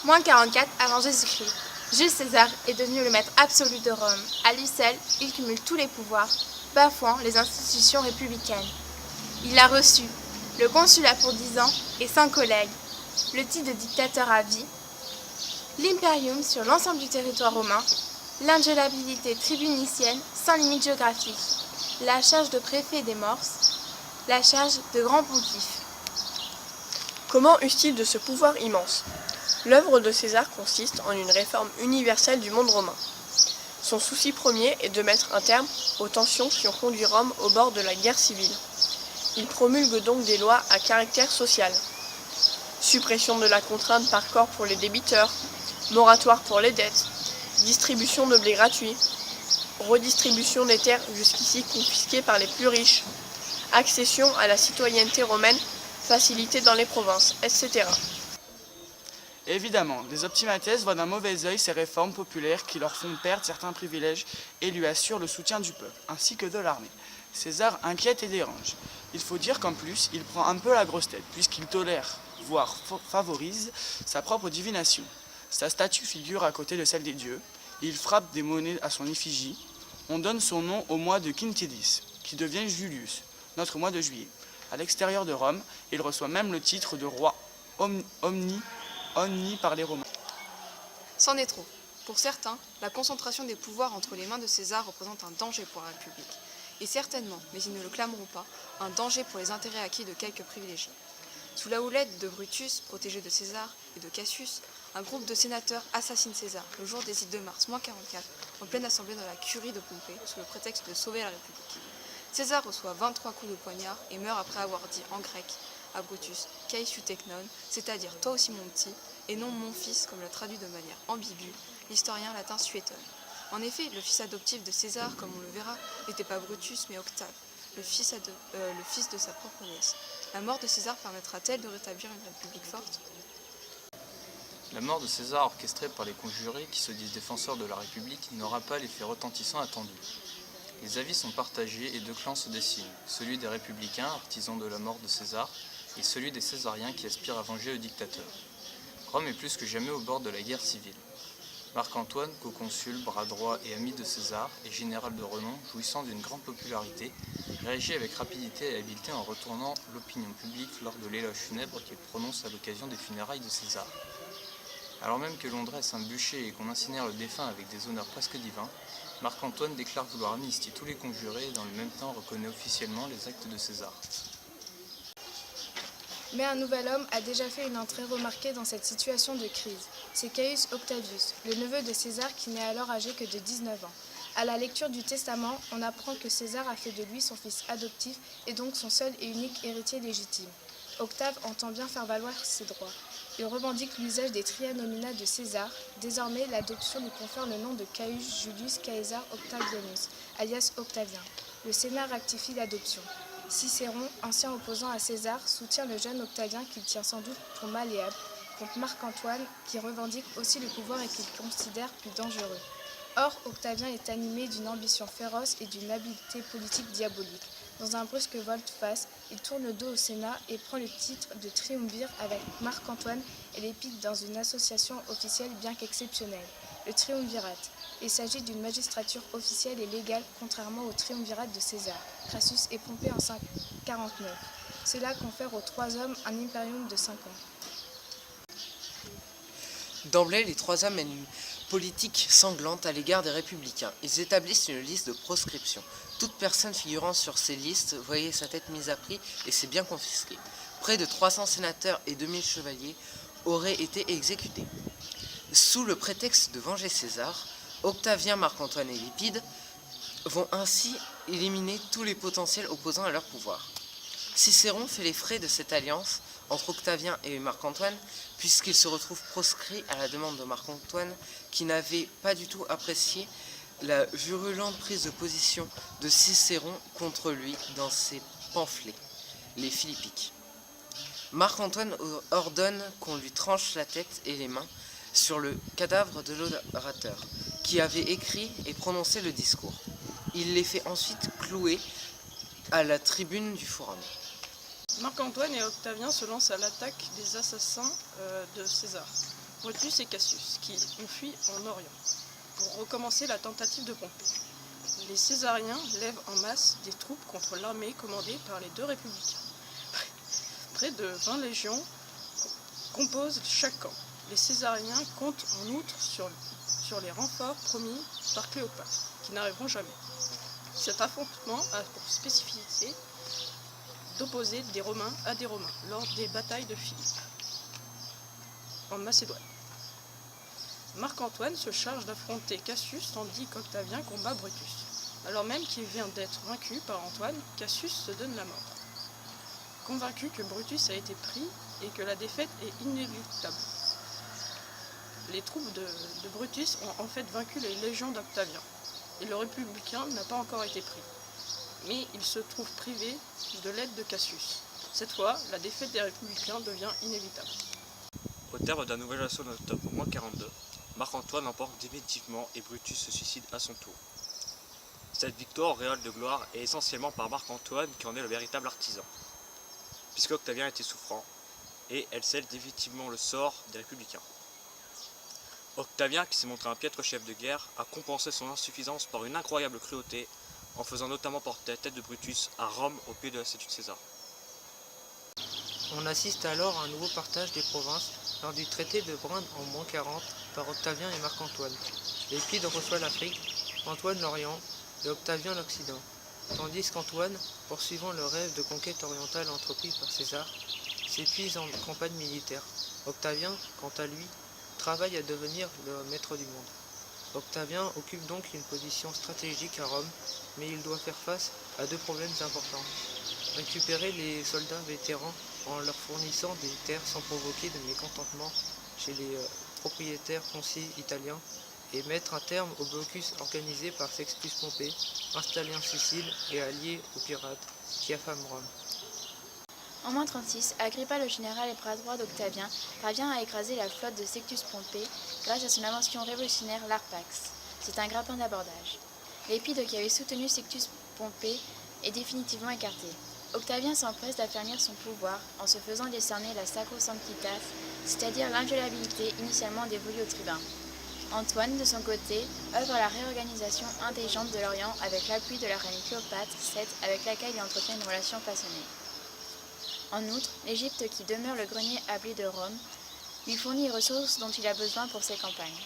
Moins 44 avant Jésus-Christ. Jules César est devenu le maître absolu de Rome. À lui seul, il cumule tous les pouvoirs, bafouant les institutions républicaines. Il a reçu le consulat pour 10 ans et 5 collègues, le titre de dictateur à vie, l'impérium sur l'ensemble du territoire romain, l'ingéliabilité tribunicienne sans limite géographique, la charge de préfet des morses, la charge de grand pontife. Comment use-t-il de ce pouvoir immense? L'œuvre de César consiste en une réforme universelle du monde romain. Son souci premier est de mettre un terme aux tensions qui ont conduit Rome au bord de la guerre civile. Il promulgue donc des lois à caractère social. Suppression de la contrainte par corps pour les débiteurs, moratoire pour les dettes, distribution de blé gratuit, redistribution des terres jusqu'ici confisquées par les plus riches, accession à la citoyenneté romaine facilitée dans les provinces, etc. Évidemment, les optimates voient d'un mauvais œil ces réformes populaires qui leur font perdre certains privilèges et lui assurent le soutien du peuple, ainsi que de l'armée. César inquiète et dérange. Il faut dire qu'en plus, il prend un peu la grosse tête, puisqu'il tolère, voire favorise, sa propre divination. Sa statue figure à côté de celle des dieux. Il frappe des monnaies à son effigie. On donne son nom au mois de Quintidis, qui devient Julius, notre mois de juillet. À l'extérieur de Rome, il reçoit même le titre de roi omni par les Romains. C'en est trop. Pour certains, la concentration des pouvoirs entre les mains de César représente un danger pour la République. Et certainement, mais ils ne le clameront pas, un danger pour les intérêts acquis de quelques privilégiés. Sous la houlette de Brutus, protégé de César, et de Cassius, un groupe de sénateurs assassine César le jour des ides de mars, moins 44, en pleine assemblée dans la curie de Pompée, sous le prétexte de sauver la République. César reçoit 23 coups de poignard et meurt après avoir dit en grec à Brutus « Kai su teknon », c'est-à-dire « toi aussi mon petit », et non « mon fils » comme le traduit de manière ambiguë l'historien latin Suétone. En effet, le fils adoptif de César, comme on le verra, n'était pas Brutus mais Octave, le fils de sa propre nièce. La mort de César permettra-t-elle de rétablir une république forte? La mort de César, orchestrée par les conjurés qui se disent défenseurs de la République, n'aura pas l'effet retentissant attendu. Les avis sont partagés et deux clans se dessinent, celui des républicains, artisans de la mort de César, et celui des césariens qui aspirent à venger le dictateur. Rome est plus que jamais au bord de la guerre civile. Marc-Antoine, co-consul, bras droit et ami de César, et général de renom, jouissant d'une grande popularité, réagit avec rapidité et habileté en retournant l'opinion publique lors de l'éloge funèbre qu'il prononce à l'occasion des funérailles de César. Alors même que l'on dresse un bûcher et qu'on incinère le défunt avec des honneurs presque divins, Marc-Antoine déclare vouloir amnistier tous les conjurés et dans le même temps reconnaît officiellement les actes de César. Mais un nouvel homme a déjà fait une entrée remarquée dans cette situation de crise. C'est Caius Octavius, le neveu de César qui n'est alors âgé que de 19 ans. À la lecture du testament, on apprend que César a fait de lui son fils adoptif et donc son seul et unique héritier légitime. Octave entend bien faire valoir ses droits. Il revendique l'usage des trianomina de César. Désormais, l'adoption lui confère le nom de Caius Julius Caesar Octavianus, alias Octavien. Le Sénat rectifie l'adoption. Cicéron, ancien opposant à César, soutient le jeune Octavien qu'il tient sans doute pour malléable, contre Marc-Antoine, qui revendique aussi le pouvoir et qu'il considère plus dangereux. Or, Octavien est animé d'une ambition féroce et d'une habileté politique diabolique. Dans un brusque volte-face, il tourne le dos au Sénat et prend le titre de triumvir avec Marc-Antoine et les pique dans une association officielle bien qu'exceptionnelle, le triumvirat. Il s'agit d'une magistrature officielle et légale, contrairement au triumvirat de César, Crassus et Pompée en 549. Cela confère aux trois hommes un impérium de 5 ans. D'emblée, les trois hommes mènent une politique sanglante à l'égard des républicains. Ils établissent une liste de proscription. Toute personne figurant sur ces listes voyait sa tête mise à prix et ses biens confisqués. Près de 300 sénateurs et 2000 chevaliers auraient été exécutés. Sous le prétexte de venger César, Octavien, Marc-Antoine et Lépide vont ainsi éliminer tous les potentiels opposants à leur pouvoir. Cicéron fait les frais de cette alliance entre Octavien et Marc-Antoine, puisqu'il se retrouve proscrit à la demande de Marc-Antoine, qui n'avait pas du tout apprécié la virulente prise de position de Cicéron contre lui dans ses pamphlets, les Philippiques. Marc-Antoine ordonne qu'on lui tranche la tête et les mains sur le cadavre de l'orateur, qui avait écrit et prononcé le discours. Il les fait ensuite clouer à la tribune du forum. Marc-Antoine et Octavien se lancent à l'attaque des assassins de César. Brutus et Cassius, qui ont fui en Orient pour recommencer la tentative de Pompée. Les Césariens lèvent en masse des troupes contre l'armée commandée par les deux républicains. Près de 20 légions composent chaque camp. Les Césariens comptent en outre sur les renforts promis par Cléopâtre, qui n'arriveront jamais. Cet affrontement a pour spécificité d'opposer des Romains à des Romains lors des batailles de Philippe en Macédoine. Marc-Antoine se charge d'affronter Cassius tandis qu'Octavien combat Brutus. Alors même qu'il vient d'être vaincu par Antoine, Cassius se donne la mort. Convaincu que Brutus a été pris et que la défaite est inéluctable. Les troupes de Brutus ont en fait vaincu les légions d'Octavien, et le républicain n'a pas encore été pris. Mais il se trouve privé de l'aide de Cassius. Cette fois, la défaite des républicains devient inévitable. Au terme d'un nouvel assaut en octobre -42, Marc-Antoine emporte définitivement et Brutus se suicide à son tour. Cette victoire auréole de gloire est essentiellement par Marc-Antoine qui en est le véritable artisan, puisque Octavien était souffrant, et elle scelle définitivement le sort des républicains. Octavien, qui s'est montré un piètre chef de guerre, a compensé son insuffisance par une incroyable cruauté, en faisant notamment porter la tête de Brutus à Rome au pied de la statue de César. On assiste alors à un nouveau partage des provinces lors du traité de Brinde en -40 par Octavien et Marc-Antoine. L'Épide reçoit l'Afrique, Antoine l'Orient et Octavien l'Occident, tandis qu'Antoine, poursuivant le rêve de conquête orientale entrepris par César, s'épuise en campagne militaire. Octavien, quant à lui, travaille à devenir le maître du monde. Octavien occupe donc une position stratégique à Rome, mais il doit faire face à deux problèmes importants. Récupérer les soldats vétérans en leur fournissant des terres sans provoquer de mécontentement chez les propriétaires fonciers italiens et mettre un terme au blocus organisé par Sextus Pompée, installé en Sicile et allié aux pirates qui affament Rome. En -36, Agrippa, le général et bras droit d'Octavien, parvient à écraser la flotte de Sextus Pompée grâce à son invention révolutionnaire, l'arpax. C'est un grappin d'abordage. L'Épide qui avait soutenu Sextus Pompée est définitivement écarté. Octavien s'empresse d'affermir son pouvoir en se faisant décerner la Sacrosanctitas, c'est-à-dire l'inviolabilité initialement dévolue aux tribuns. Antoine, de son côté, œuvre à la réorganisation intelligente de l'Orient avec l'appui de la reine Cléopâtre VII avec laquelle il entretient une relation passionnée. En outre, l'Égypte, qui demeure le grenier à blé de Rome, lui fournit les ressources dont il a besoin pour ses campagnes.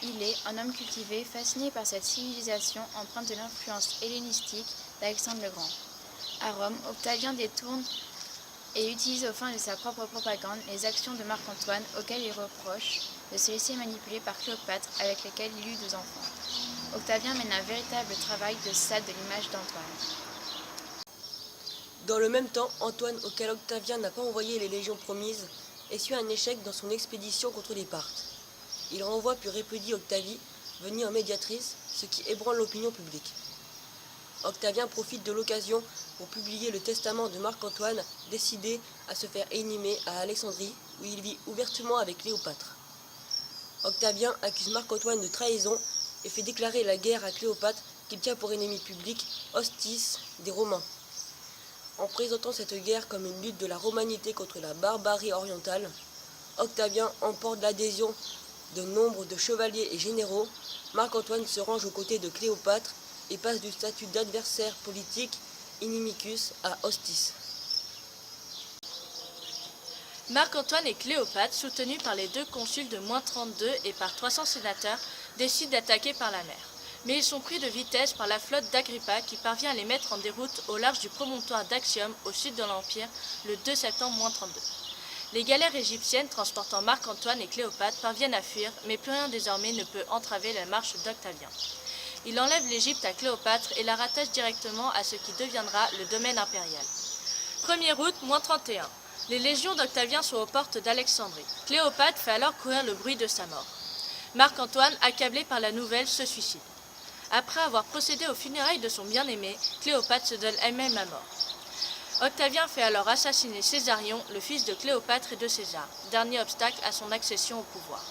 Il est, un homme cultivé, fasciné par cette civilisation empreinte de l'influence hellénistique d'Alexandre le Grand. À Rome, Octavien détourne et utilise aux fins de sa propre propagande les actions de Marc-Antoine, auquel il reproche de se laisser manipuler par Cléopâtre, avec laquelle il eut 2 enfants. Octavien mène un véritable travail de sade de l'image d'Antoine. Dans le même temps, Antoine, auquel Octavien n'a pas envoyé les légions promises, essuie un échec dans son expédition contre les Parthes. Il renvoie puis répudie Octavie, venue en médiatrice, ce qui ébranle l'opinion publique. Octavien profite de l'occasion pour publier le testament de Marc-Antoine, décidé à se faire inhumer à Alexandrie, où il vit ouvertement avec Cléopâtre. Octavien accuse Marc-Antoine de trahison et fait déclarer la guerre à Cléopâtre, qu'il tient pour ennemi public, hostis des Romains. En présentant cette guerre comme une lutte de la romanité contre la barbarie orientale, Octavien emporte l'adhésion de nombre de chevaliers et généraux. Marc-Antoine se range aux côtés de Cléopâtre et passe du statut d'adversaire politique inimicus à hostis. Marc-Antoine et Cléopâtre, soutenus par les 2 consuls de -32 et par 300 sénateurs, décident d'attaquer par la mer. Mais ils sont pris de vitesse par la flotte d'Agrippa qui parvient à les mettre en déroute au large du promontoire d'Actium au sud de l'Empire le 2 septembre -32. Les galères égyptiennes transportant Marc-Antoine et Cléopâtre parviennent à fuir, mais plus rien désormais ne peut entraver la marche d'Octavien. Il enlève l'Égypte à Cléopâtre et la rattache directement à ce qui deviendra le domaine impérial. 1er août, -31. Les légions d'Octavien sont aux portes d'Alexandrie. Cléopâtre fait alors courir le bruit de sa mort. Marc-Antoine, accablé par la nouvelle, se suicide. Après avoir procédé aux funérailles de son bien-aimé, Cléopâtre se donne elle-même la mort. Octavien fait alors assassiner Césarion, le fils de Cléopâtre et de César, dernier obstacle à son accession au pouvoir.